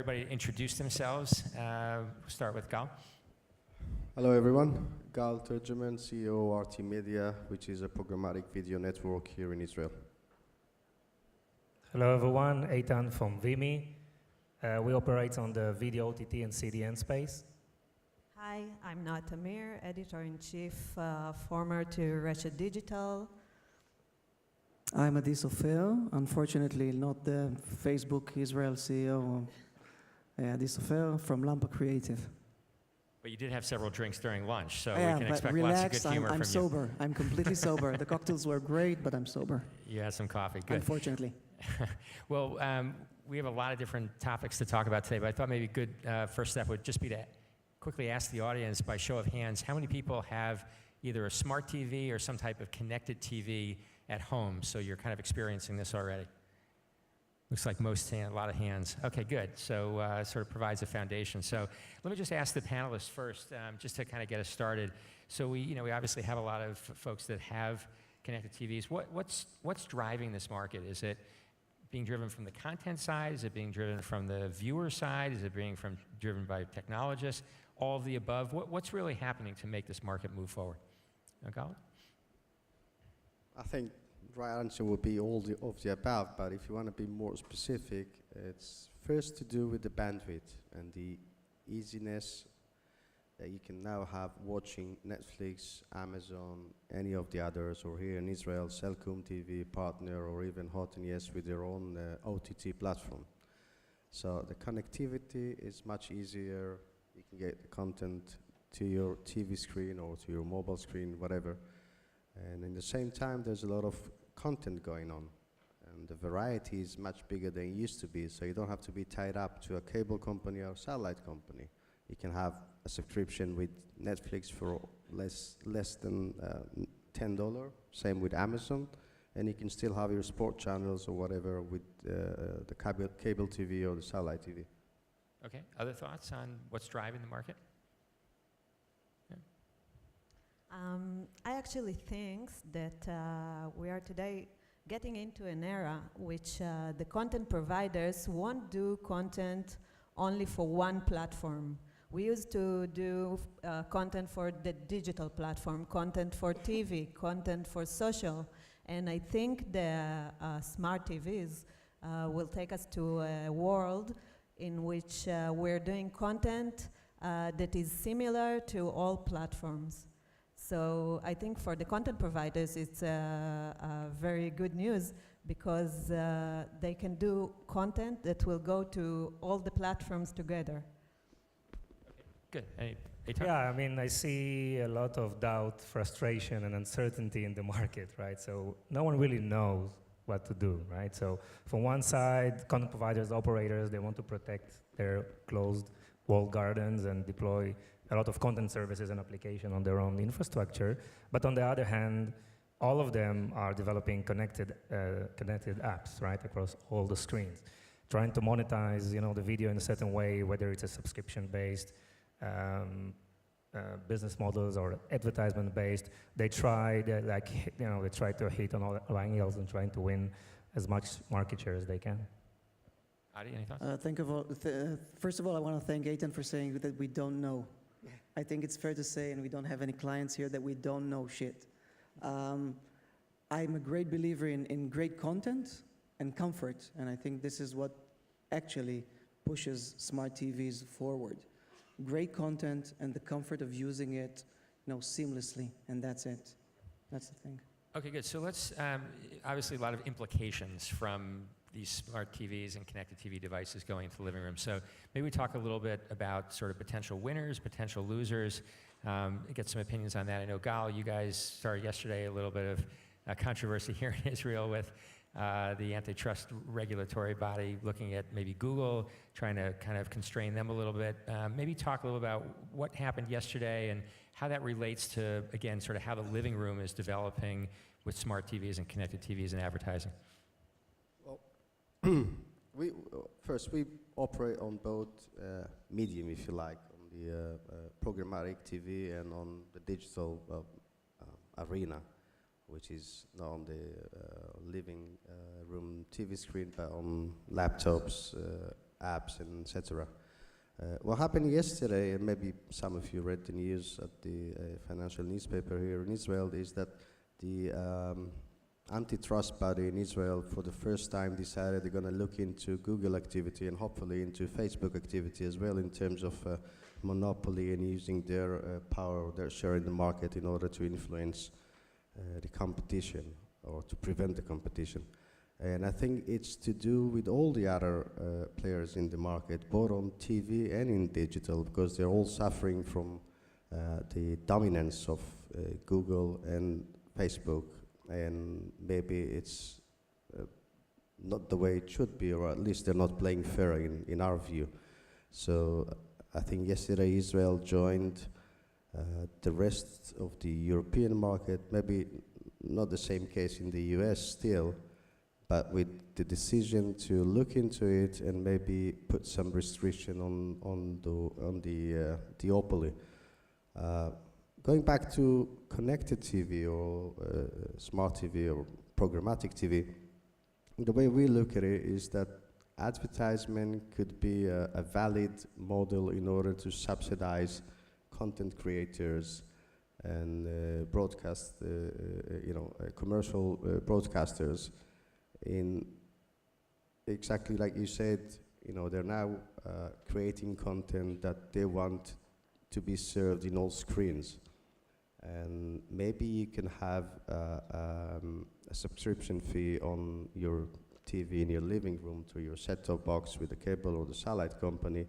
Everybody introduce themselves. We'll start with Gal. Hello everyone, Gal TURJEMAN, CEO Artimedia, which is a programmatic video network here in Israel. Hello everyone, EITAN from Vimmi. We operate on the video, OTT and CDN space. Hi, I'm Noah Tamir, Editor-in-Chief, former to RICHMOND Digital. I'm Adi SOFFER, unfortunately not the Facebook Israel CEO, Adi SOFFER from Lampa Creative. But you did have several drinks during lunch, so Yeah, we can but expect relax, lots of good humor from I'm sober. I'm completely sober. The cocktails were great, but I'm sober. You had some coffee, good. Unfortunately. Well, we have a lot of different topics to talk about today, but I thought maybe a good first step would just be to quickly ask the audience by show of hands, how many people have either a smart TV or some type of connected TV at home, so you're kind of experiencing this already? Looks like a lot of hands. Okay, good. So sort of provides a foundation. So let me just ask the panelists first, just to kind of get us started. So we obviously have a lot of folks that have connected TVs. What's driving this market? Is it being driven from the content side? Is it being driven from the viewer side? Is it being driven by technologists? All of the above? What's really happening to make this market move forward? Gal? I think the right answer would be all of the above, but if you want to be more specific, it's first to do with the bandwidth and the easiness that you can now have watching Netflix, Amazon, any of the others, or here in Israel, Cellcom TV, Partner, or even Hot and Yes with their own OTT platform. So the connectivity is much easier. You can get the content to your TV screen or to your mobile screen, whatever. And in the same time, there's a lot of content going on. And the variety is much bigger than it used to be, so you don't have to be tied up to a cable company or satellite company. You can have a subscription with Netflix for less than $10, same with Amazon, and you can still have your sport channels or whatever with the cable TV or the satellite TV. Okay, other thoughts on what's driving the market? Yeah. I actually think that we are today getting into an era which the content providers won't do content only for one platform. We used to do content for the digital platform, content for TV, content for social, and I think the smart TVs will take us to a world in which we're doing content that is similar to all platforms. So I think for the content providers, it's very good news because they can do content that will go to all the platforms together. Good. Yeah, I mean, I see a lot of doubt, frustration, and uncertainty in the market, right? So no one really knows what to do, right? So from one side, content providers, operators, they want to protect their closed walled gardens and deploy a lot of content services and application on their own infrastructure. But on the other hand, all of them are developing connected apps, right, across all the screens, trying to monetize, the video in a certain way, whether it's a subscription-based business models or advertisement-based. They try to hit on all angles and trying to win as much market share as they can. Adi, any thoughts? First of all, I want to thank EITAN for saying that we don't know. I think it's fair to say, and we don't have any clients here, that we don't know shit. I'm a great believer in great content and comfort, and I think this is what actually pushes smart TVs forward. Great content and the comfort of using it, seamlessly, and that's it. That's the thing. Okay, good. So let's, obviously a lot of implications from these smart TVs and connected TV devices going into the living room. So maybe we talk a little bit about sort of potential winners, potential losers, get some opinions on that. I know, Gal, you guys started yesterday a little bit of a controversy here in Israel with the antitrust regulatory body looking at maybe Google, trying to kind of constrain them a little bit. Maybe talk a little about what happened yesterday and how that relates to, again, sort of how the living room is developing with smart TVs and connected TVs and advertising. Well, we operate on both medium, if you like, on the programmatic TV and on the digital arena, which is not on the living room TV screen, but on laptops, apps and etc. What happened yesterday, and maybe some of you read the news at the financial newspaper here in Israel, is that the antitrust body in Israel for the first time decided they're going to look into Google activity and hopefully into Facebook activity as well in terms of monopoly and using their power, their share in the market in order to influence the competition or to prevent the competition. And I think it's to do with all the other players in the market, both on TV and in digital, because they're all suffering from the dominance of Google and Facebook. And maybe it's not the way it should be, or at least they're not playing fair in our view. So I think yesterday Israel joined the rest of the European market, maybe not the same case in the US still, but with the decision to look into it and maybe put some restriction on the duopoly. Going back to connected TV or smart TV or programmatic TV, the way we look at it is that advertisement could be a valid model in order to subsidize content creators and broadcast, commercial broadcasters. In exactly like you said, they're now creating content that they want to be served in all screens. And maybe you can have a subscription fee on your TV in your living room to your set-top box with the cable or the satellite company,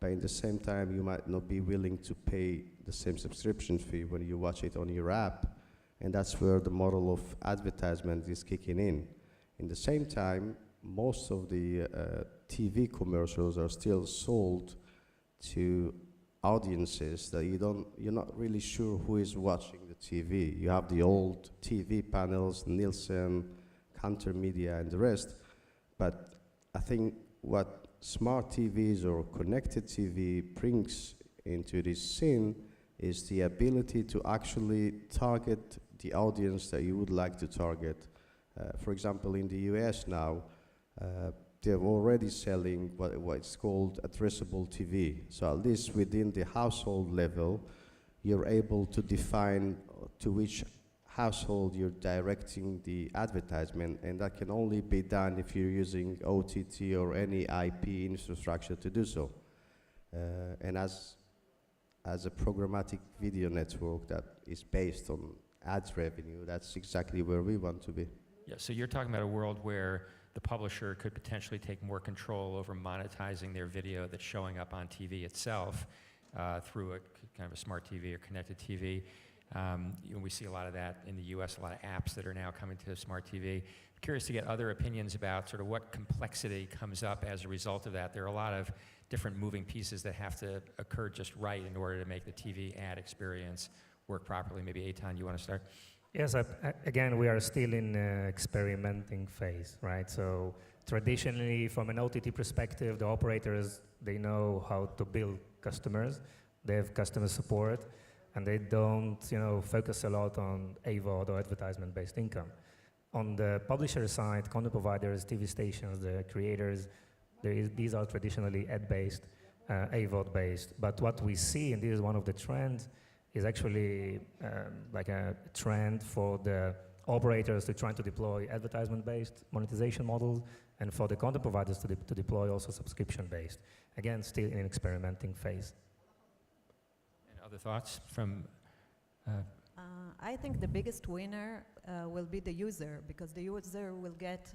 but at the same time you might not be willing to pay the same subscription fee when you watch it on your app, and that's where the model of advertisement is kicking in. In the same time, most of the TV commercials are still sold to audiences that you're not really sure who is watching the TV. You have the old TV panels, Nielsen, Artimedia, and the rest. But I think what smart TVs or connected TV brings into this scene is the ability to actually target the audience that you would like to target. For example, in the US now, they're already selling what's called addressable TV. So at least within the household level, you're able to define to which household you're directing the advertisement, and that can only be done if you're using OTT or any IP infrastructure to do so. And as a programmatic video network that is based on ads revenue, that's exactly where we want to be. Yeah, so you're talking about a world where the publisher could potentially take more control over monetizing their video that's showing up on TV itself through a kind of a smart TV or connected TV. We see a lot of that in the US, a lot of apps that are now coming to smart TV. I'm curious to get other opinions about sort of what complexity comes up as a result of that. There are a lot of different moving pieces that have to occur just right in order to make the TV ad experience work properly. Maybe EITAN, you want to start? Yes, again, we are still in experimenting phase, right? So traditionally, from an OTT perspective, the operators, they know how to build customers. They have customer support, and they don't, focus a lot on AVOD or advertisement-based income. On the publisher side, content providers, TV stations, the creators, these are traditionally ad-based, AVOD-based. But what we see, and this is one of the trends, is actually like a trend for the operators to try to deploy advertisement-based monetization models, and for the content providers to deploy also subscription-based. Again, still in an experimenting phase. And other thoughts from? I think the biggest winner will be the user, because the user will get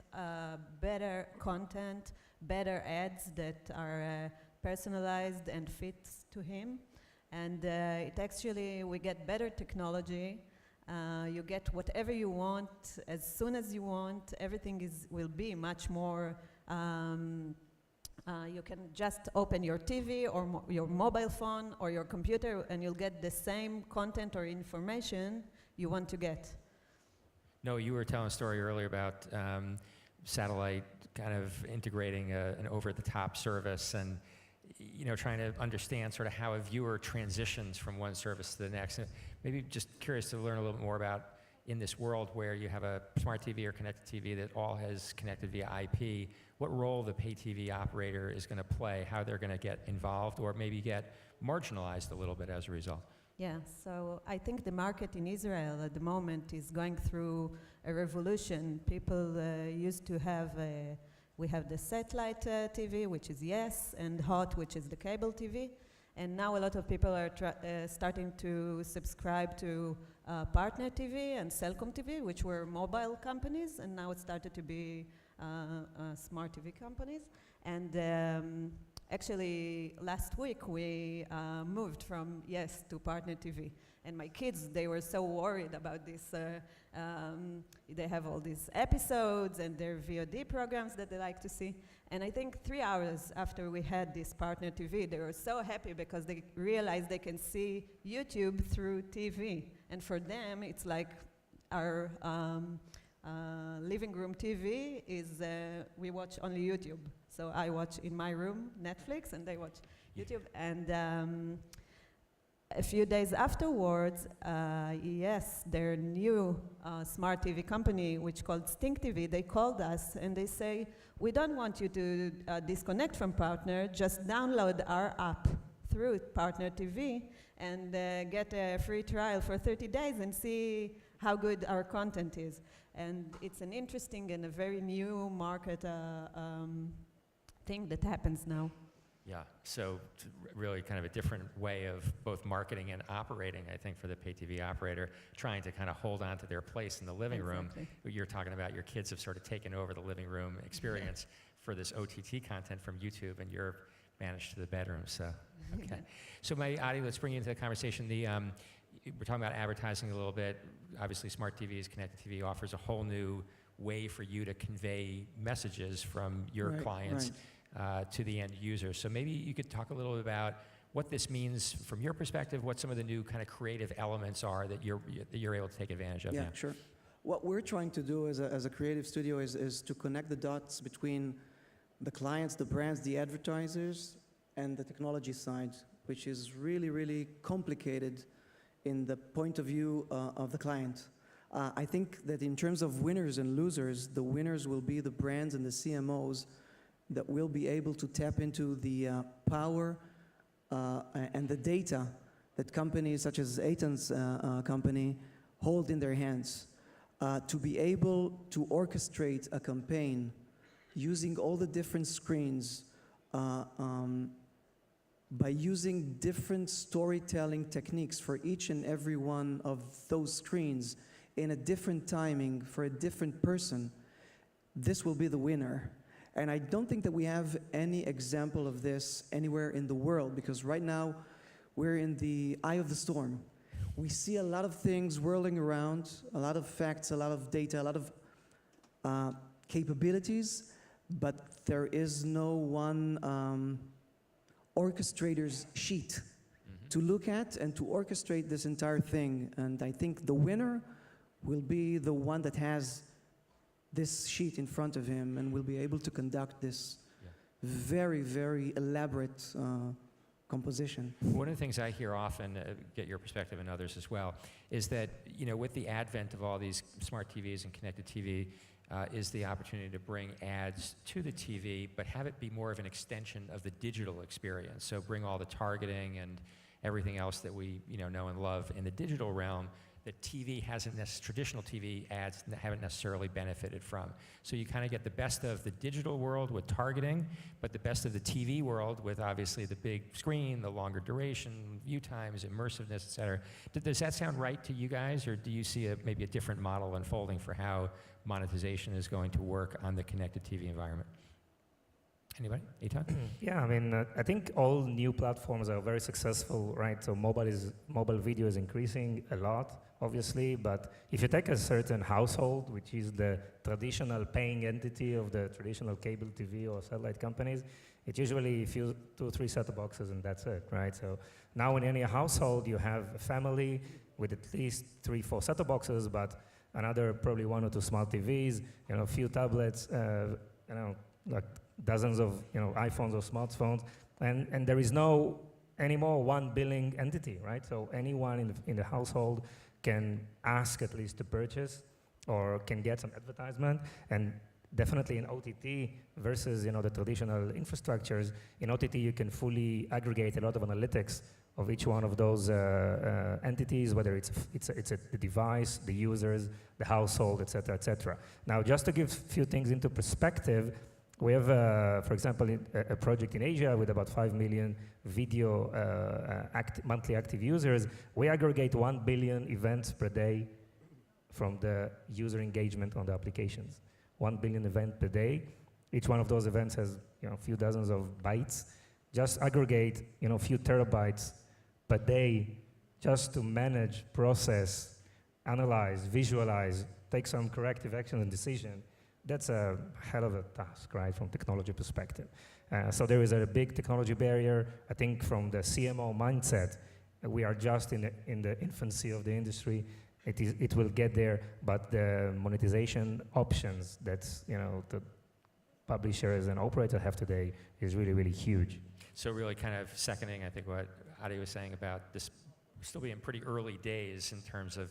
better content, better ads that are personalized and fits to him. And it actually, we get better technology. You get whatever you want as soon as you want. Everything will be much more, you can just open your TV or your mobile phone or your computer and you'll get the same content or information you want to get. No, you were telling a story earlier about satellite kind of integrating an over-the-top service and trying to understand sort of how a viewer transitions from one service to the next. Maybe just curious to learn a little bit more about, in this world where you have a smart TV or connected TV that all has connected via IP, what role the pay TV operator is going to play, how they're going to get involved or maybe get marginalized a little bit as a result? Yeah, so I think the market in Israel at the moment is going through a revolution. People used to have, we have the satellite TV, which is yes, and HOT, which is the cable TV. And now a lot of people are starting to subscribe to Partner TV and Cellcom TV, which were mobile companies, and now it started to be smart TV companies. And actually, last week we moved from yes to Partner TV. And my kids, they were so worried about this. They have all these episodes and their VOD programs that they like to see. And I think 3 hours after we had this Partner TV, they were so happy because they realized they can see YouTube through TV. And for them, it's like our living room TV is, we watch only YouTube. So I watch in my room Netflix, and they watch YouTube. And a few days afterwards, yes, their new smart TV company, which called Stink TV, they called us and they say, we don't want you to disconnect from Partner, just download our app through Partner TV and get a free trial for 30 days and see how good our content is. And it's an interesting and a very new market thing that happens now. Yeah, so really kind of a different way of both marketing and operating, I think, for the pay TV operator, trying to kind of hold on to their place in the living room. You're talking about your kids have sort of taken over the living room experience for this OTT content from YouTube, and you're managed to the bedroom, so, okay. So Adi, let's bring you into the conversation. We're talking about advertising a little bit. Obviously, smart TVs, connected TV offers a whole new way for you to convey messages from your clients. To the end user. So maybe you could talk a little bit about what this means from your perspective, what some of the new kind of creative elements are that you're able to take advantage of. Yeah, sure. What we're trying to do as a creative studio is to connect the dots between the clients, the brands, the advertisers, and the technology side, which is really, really complicated in the point of view of the client. I think that in terms of winners and losers, the winners will be the brands and the CMOs that will be able to tap into the power and the data that companies such as EITAN's company hold in their hands to be able to orchestrate a campaign using all the different screens by using different storytelling techniques for each and every one of those screens in a different timing for a different person. This will be the winner. And I don't think that we have any example of this anywhere in the world, because right now we're in the eye of the storm. We see a lot of things whirling around, a lot of facts, a lot of data, a lot of capabilities, but there is no one orchestrator's sheet to look at and to orchestrate this entire thing. And I think the winner will be the one that has this sheet in front of him and will be able to conduct this very, very elaborate composition. One of the things I hear often, get your perspective and others as well, is that, you know, with the advent of all these smart TVs and connected TV, is the opportunity to bring ads to the TV, but have it be more of an extension of the digital experience. So bring all the targeting and everything else that we, you know and love in the digital realm that TV hasn't traditional TV ads haven't necessarily benefited from. So you kind of get the best of the digital world with targeting, but the best of the TV world with obviously the big screen, the longer duration, view times, immersiveness, et cetera. Does that sound right to you guys, or do you see maybe a different model unfolding for how monetization is going to work on the connected TV environment? Anybody? EITAN? Yeah, I mean, I think all new platforms are very successful, right? So mobile video is increasing a lot, obviously, but if you take a certain household, which is the traditional paying entity of the traditional cable TV or satellite companies, it's usually 2 or 3 set-top boxes and that's it, right? So now in any household, you have a family with at least 3 or 4 set-top boxes, but another probably 1 or 2 smart TVs, you know, a few tablets, you know, like dozens of iPhones or smartphones, and there is no anymore one billing entity, right? So anyone in the household can ask at least to purchase or can get some advertisement. And definitely in OTT versus the traditional infrastructures, in OTT you can fully aggregate a lot of analytics of each one of those entities, whether it's the device, the users, the household, et cetera, et cetera. Now, just to give a few things into perspective, we have, for example, a project in Asia with about 5 million video monthly active users. We aggregate 1 billion events per day from the user engagement on the applications. 1 billion events per day. Each one of those events has a few dozens of bytes. Just aggregate a few terabytes per day just to manage, process, analyze, visualize, take some corrective action and decision. That's a hell of a task, right, from technology perspective. So there is a big technology barrier. I think from the CMO mindset, we are just in the infancy of the industry. It will get there, but the monetization options that the publishers and operators have today is really, really huge. So really kind of seconding, I think, what Adi was saying about this still being pretty early days in terms of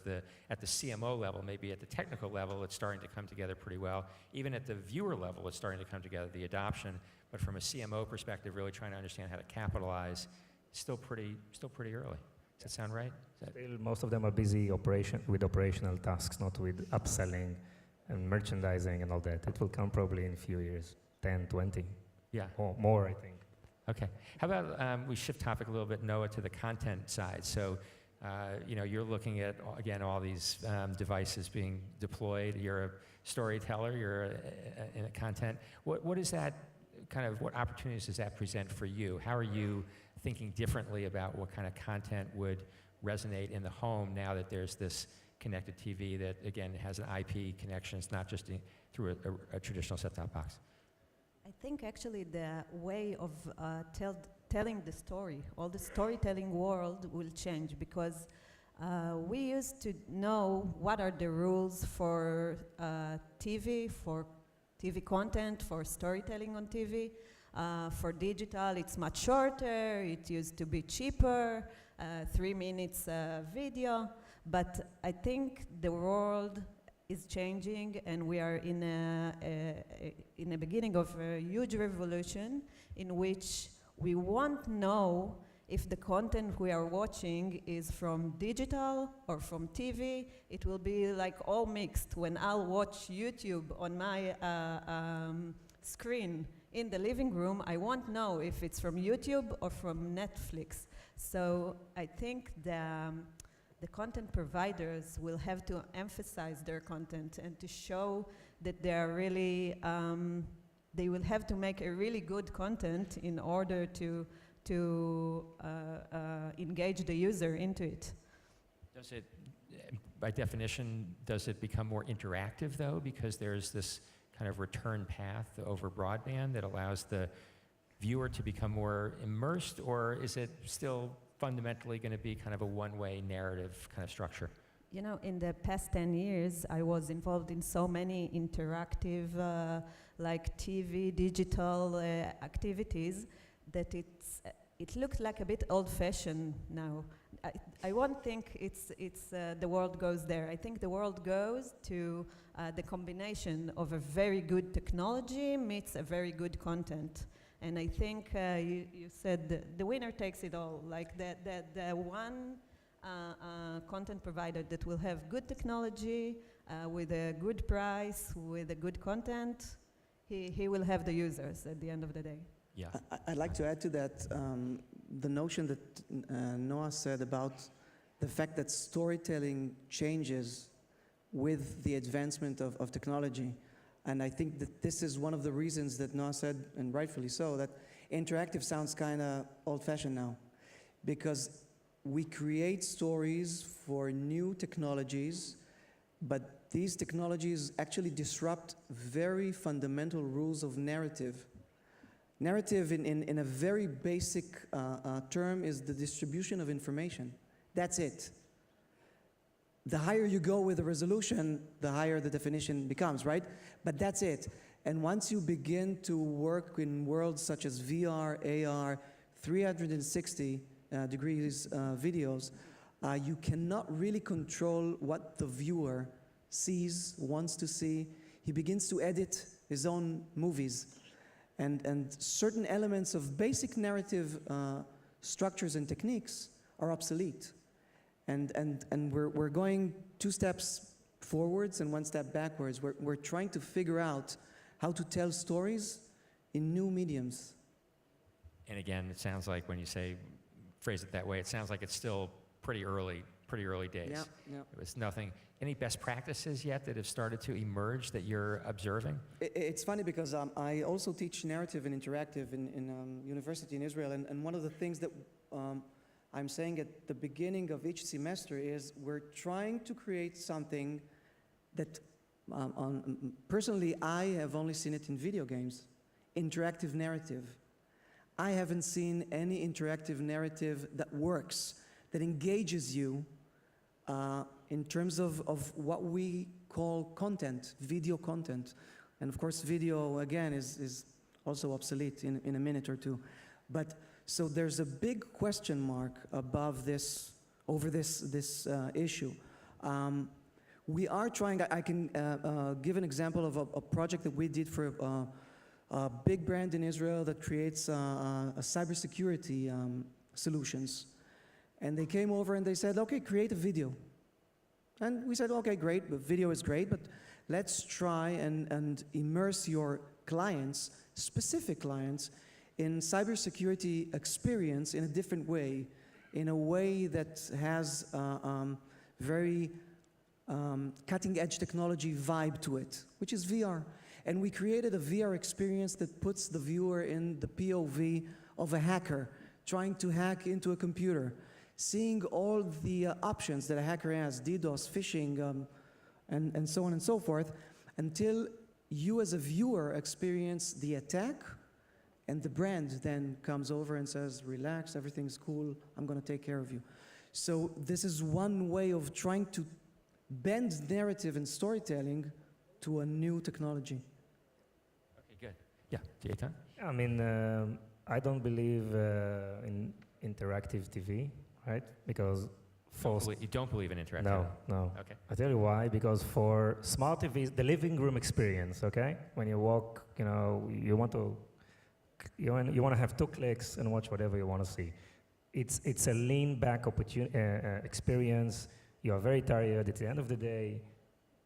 at the CMO level, maybe at the technical level, it's starting to come together pretty well. Even at the viewer level, it's starting to come together, the adoption. But from a CMO perspective, really trying to understand how to capitalize, still pretty early. Does that sound right? Still, most of them are busy with operational tasks, not with upselling and merchandising and all that. It will come probably in a few years, 10, 20. Yeah. Or more, I think. Okay. How about we shift topic a little bit, Noah, to the content side. So, you're looking at, again, all these devices being deployed. You're a storyteller. You're in a content. What is that what opportunities does that present for you? How are you thinking differently about what kind of content would resonate in the home now that there's this connected TV that, again, has an IP connection? It's not just through a traditional set-top box. I think actually the way of telling the story, all the storytelling world will change, because we used to know what are the rules for TV, for TV content, for storytelling on TV. For digital, it's much shorter, it used to be cheaper, 3 minutes video, but I think the world is changing, and we are in the beginning of a huge revolution in which we won't know if the content we are watching is from digital or from TV. It will be like all mixed. When I'll watch YouTube on my screen in the living room, I won't know if it's from YouTube or from Netflix. So I think the content providers will have to emphasize their content and to show that they are really, they will have to make a really good content in order to engage the user into it. Does it, by definition, does it become more interactive though, because there's this kind of return path over broadband that allows the viewer to become more immersed, or is it still fundamentally going to be kind of a one-way narrative kind of structure? In the past 10 years, I was involved in so many interactive, like TV, digital activities, that it looks like a bit old-fashioned now. I won't think the world goes there. I think the world goes to the combination of a very good technology meets a very good content. And I think you said the winner takes it all. Like the one content provider that will have good technology with a good price, with a good content, he will have the users at the end of the day. Yeah. I'd like to add to that the notion that Noah said about the fact that storytelling changes with the advancement of technology. And I think that this is one of the reasons that Noah said, and rightfully so, that interactive sounds kind of old-fashioned now. Because we create stories for new technologies, but these technologies actually disrupt very fundamental rules of narrative. Narrative, in a very basic term, is the distribution of information. That's it. The higher you go with the resolution, the higher the definition becomes, right? But that's it. And once you begin to work in worlds such as VR, AR, 360 degrees videos, You cannot really control what the viewer sees, wants to see. He begins to edit his own movies. And certain elements of basic narrative structures and techniques are obsolete. And we're going 2 steps forwards and 1 step backwards. We're trying to figure out how to tell stories in new mediums. And again, it sounds like when you phrase it that way, it sounds like it's still pretty early days. Yeah, yeah. It was nothing. Any best practices yet that have started to emerge that you're observing? It's funny because I also teach narrative and interactive in university in Israel, and one of the things that I'm saying at the beginning of each semester is we're trying to create something that, personally, I have only seen it in video games, interactive narrative. I haven't seen any interactive narrative that works, that engages you in terms of what we call content, video content. And of course, video, again, is also obsolete in a minute or two. But so there's a big question mark above this, over this issue. We are trying, I can give an example of a project that we did for a big brand in Israel that creates cybersecurity solutions. And they came over and they said, okay, create a video. And we said, okay, great, but video is great, but let's try and immerse your clients, specific clients, in cybersecurity experience in a different way, in a way that has very cutting-edge technology vibe to it, which is VR. And we created a VR experience that puts the viewer in the POV of a hacker trying to hack into a computer, seeing all the options that a hacker has, DDoS, phishing, and so on and so forth, until you as a viewer experience the attack, and the brand then comes over and says, relax, everything's cool, I'm going to take care of you. So this is one way of trying to bend narrative and storytelling to a new technology. Okay, good. Yeah, EITAN? I mean, I don't believe in interactive TV, right? Because You don't believe in interactive? No, no. Okay. I'll tell you why. Because for smart TVs, the living room experience, okay? When you walk, you know, you want to have 2 clicks and watch whatever you want to see. It's a lean back experience. You are very tired. It's the end of the day.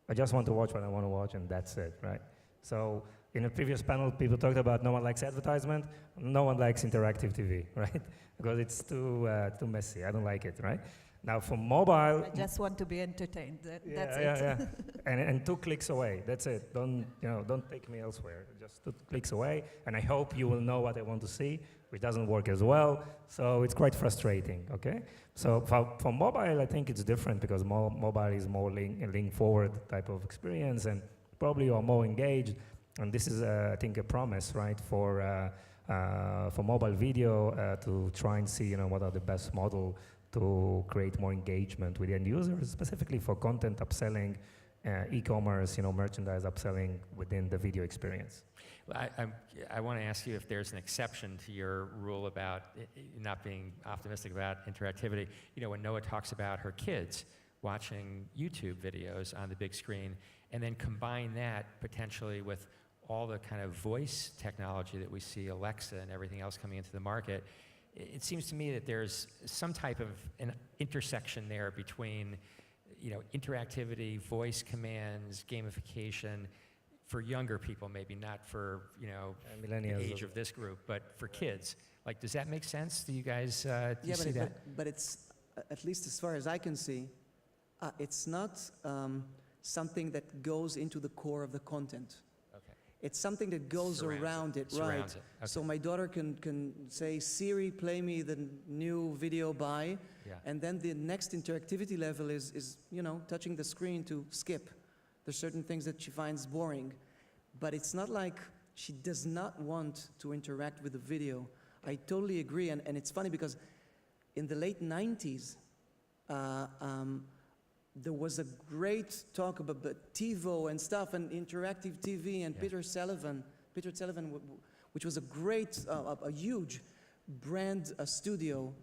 I just want to watch what I want to watch, and that's it, right? So in a previous panel, people talked about no one likes advertisement. No one likes interactive TV, right? Because it's too messy. I don't like it, right? Now for mobile, I just want to be entertained. That's it. Yeah. and 2 clicks away. That's it. Don't take me elsewhere. Just 2 clicks away. And I hope you will know what I want to see, which doesn't work as well. So it's quite frustrating. Okay. So for mobile, I think it's different because mobile is more link forward type of experience, and probably you are more engaged. And this is, I think, a promise, right, for mobile video to try and see, what are the best model to create more engagement with the end users, specifically for content upselling, e-commerce, merchandise upselling within the video experience. Well, I want to ask you if there's an exception to your rule about not being optimistic about interactivity. When Noah talks about her kids watching YouTube videos on the big screen, and then combine that potentially with all the kind of voice technology that we see, Alexa and everything else coming into the market, it seems to me that there's some type of an intersection there between, interactivity, voice commands, gamification for younger people, maybe not for, millennials, the age of this group, but for kids. Like, does that make sense? Do you guys do you Yeah, see that? but it's, at least as far as I can see, it's not something that goes into the core of the content. It's something that goes around it, right? Okay. So my daughter can say, Siri, play me the new video by, and then the next interactivity level is touching the screen to skip. There's certain things that she finds boring, but it's not like she does not want to interact with the video. I totally agree, and it's funny because in the late 90s, there was a great talk about TiVo and stuff, and interactive TV, and Peter Sullivan, which was a great, a huge branding studio,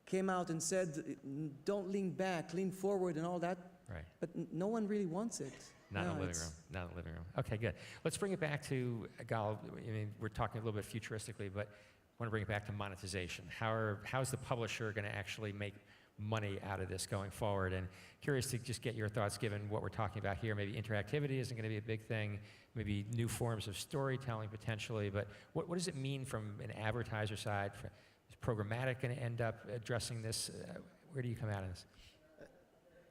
came out and said, don't lean back, lean forward and all that, Right. but no one really wants it. Not in No, the living it's- room. Not in the living room. Okay, good. Let's bring it back to Gal. I mean, we're talking a little bit futuristically, but I want to bring it back to monetization. How's the publisher going to actually make money out of this going forward? And curious to just get your thoughts, given what we're talking about here. Maybe interactivity isn't going to be a big thing. Maybe new forms of storytelling potentially. But what does it mean from an advertiser side? Is programmatic going to end up addressing this? Where do you come out of this?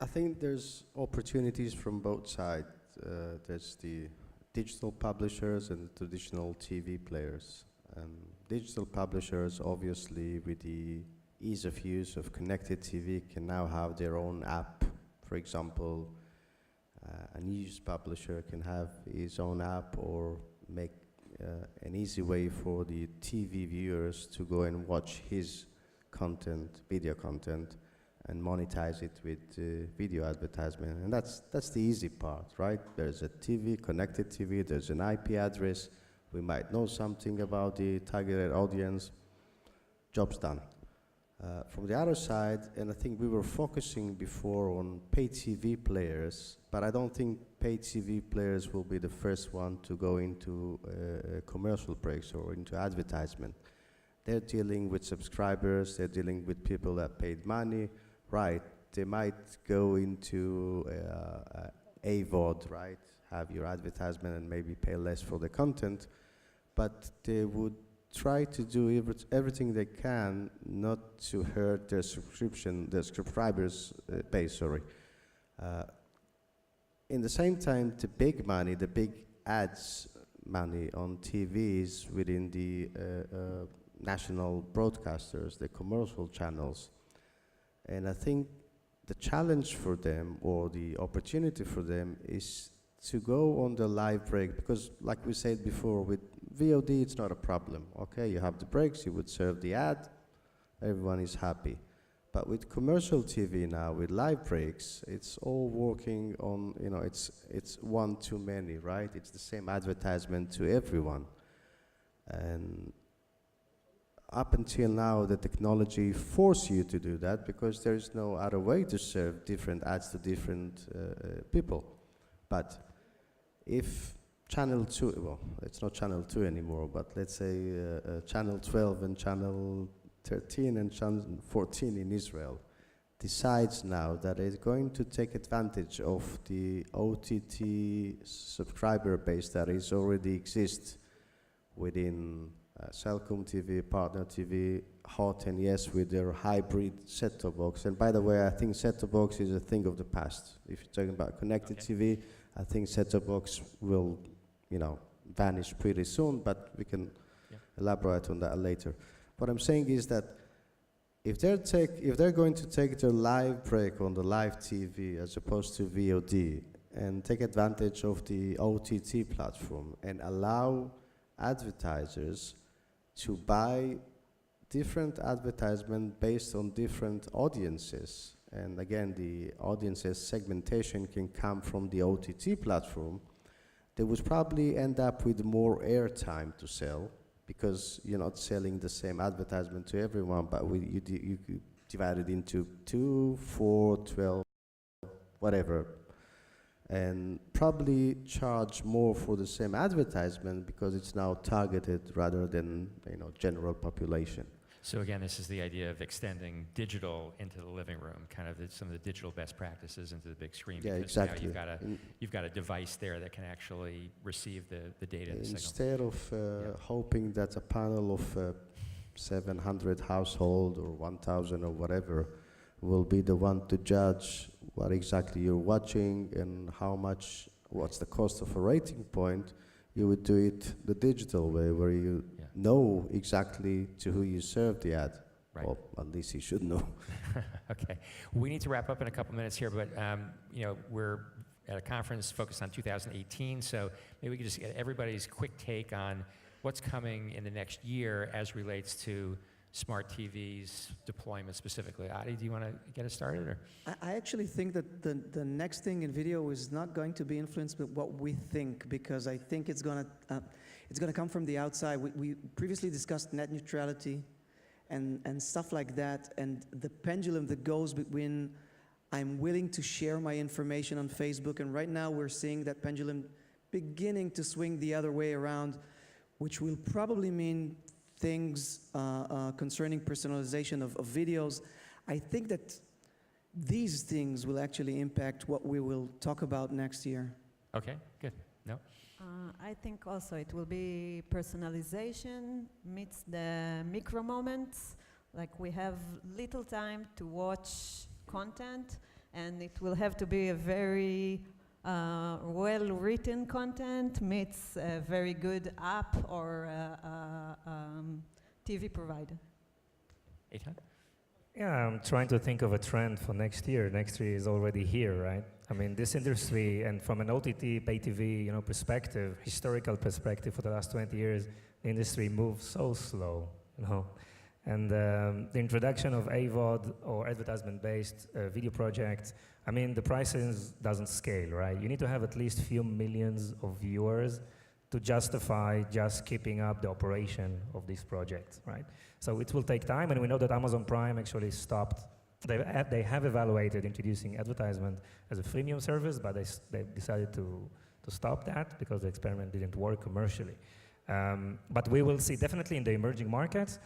I think there's opportunities from both sides. There's the digital publishers and the traditional TV players. Digital publishers, obviously, with the ease of use of connected TV, can now have their own app. For example, a news publisher can have his own app, or make an easy way for the TV viewers to go and watch his content, video content, and monetize it with video advertisement. And that's the easy part, right? There's a TV, connected TV, there's an IP address, we might know something about the targeted audience, job's done. From the other side, and I think we were focusing before on paid TV players, but I don't think paid TV players will be the first one to go into commercial breaks or into advertisement. They're dealing with subscribers, they're dealing with people that paid money, right? They might go into AVOD, right? Have your advertisement and maybe pay less for the content, but they would try to do everything they can not to hurt their subscribers' base, sorry. In the same time, the big money, the big ads money on TVs within the national broadcasters, the commercial channels. And I think the challenge for them, or the opportunity for them, is to go on the live break, because like we said before, with VOD it's not a problem. Okay, you have the breaks, you would serve the ad, everyone is happy. But with commercial TV now, with live breaks, it's all working on, you know, it's one too many, right? It's the same advertisement to everyone. And up until now, the technology forces you to do that, because there is no other way to serve different ads to different people. But if Channel 2, well, it's not Channel 2 anymore, but let's say Channel 12 and Channel 13 and Channel 14 in Israel decides now that it's going to take advantage of the OTT subscriber base that is already exists within Cellcom TV, Partner TV, Hot and Yes, with their hybrid set-top box. And by the way, I think set-top box is a thing of the past. If you're talking about connected TV, I think set-top box will, you know, vanish pretty soon, but we can elaborate on that later. What I'm saying is that if they're going to take their live break on the live TV as opposed to VOD, and take advantage of the OTT platform and allow advertisers to buy different advertisement based on different audiences, and again, the audiences segmentation can come from the OTT platform, they would probably end up with more airtime to sell, because you're not selling the same advertisement to everyone, but you divide it into 2, 4, 12, whatever, and probably charge more for the same advertisement because it's now targeted rather than, you know, general population. So again, this is the idea of extending digital into the living room, kind of some of the digital best practices into the big screen. Yeah, because exactly. Now you've got a device there that can actually receive the data. Instead of hoping that a panel of 700 household or 1,000 or whatever will be the one to judge what exactly you're watching and how much, what's the cost of a rating point, you would do it the digital way, where you know exactly to who you serve the ad. Right. Or at least you should know. Okay. We need to wrap up in a couple minutes here, but you know, we're at a conference focused on 2018, so maybe we could just get everybody's quick take on what's coming in the next year as relates to smart TVs deployment specifically. Adi, do you want to get us started? Or? I actually think that the next thing in video is not going to be influenced by what we think, because I think it's going to come from the outside. We previously discussed net neutrality, and stuff like that, and the pendulum that goes between I'm willing to share my information on Facebook, and right now we're seeing that pendulum beginning to swing the other way around, which will probably mean things concerning personalization of videos. I think that these things will actually impact what we will talk about next year. Okay, good. No? I think also it will be personalization meets the micro moments. Like we have little time to watch content, and it will have to be a very well-written content meets a very good app or TV provider. EITAN? Yeah, I'm trying to think of a trend for next year. Next year is already here, right? I mean, this industry, and from an OTT, pay TV, perspective, historical perspective, for the last 20 years, the industry moves so slow, And the introduction of AVOD or advertisement-based video projects, I mean, the prices doesn't scale, right? You need to have at least a few millions of viewers to justify just keeping up the operation of these projects, right? So it will take time, and we know that Amazon Prime actually stopped. They have evaluated introducing advertisement as a freemium service, but they decided to stop that because the experiment didn't work commercially. But we will see definitely in the emerging markets,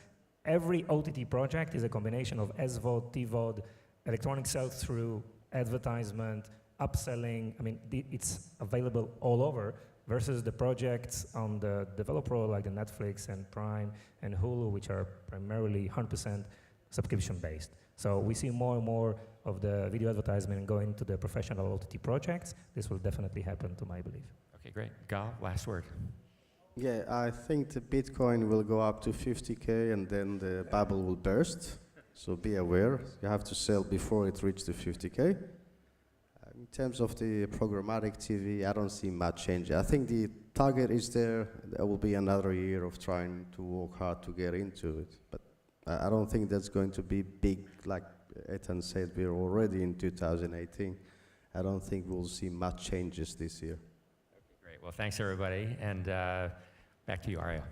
every OTT project is a combination of SVOD, TVOD, electronic sell-through, advertisement, upselling. I mean, it's available all over, versus the projects on the developer like the Netflix and Prime and Hulu, which are primarily 100% subscription-based. So we see more and more of the video advertisement going to the professional OTT projects. This will definitely happen, to my belief. Okay, great. Gal, last word. Yeah, I think the Bitcoin will go up to 50K and then the bubble will burst. So be aware, you have to sell before it reaches the 50K. In terms of the programmatic TV, I don't see much change. I think the target is there. There will be another year of trying to work hard to get into it. But I don't think that's going to be big. Like EITAN said, we're already in 2018. I don't think we'll see much changes this year. Okay, great. Well, thanks, everybody. And back to you, Aria.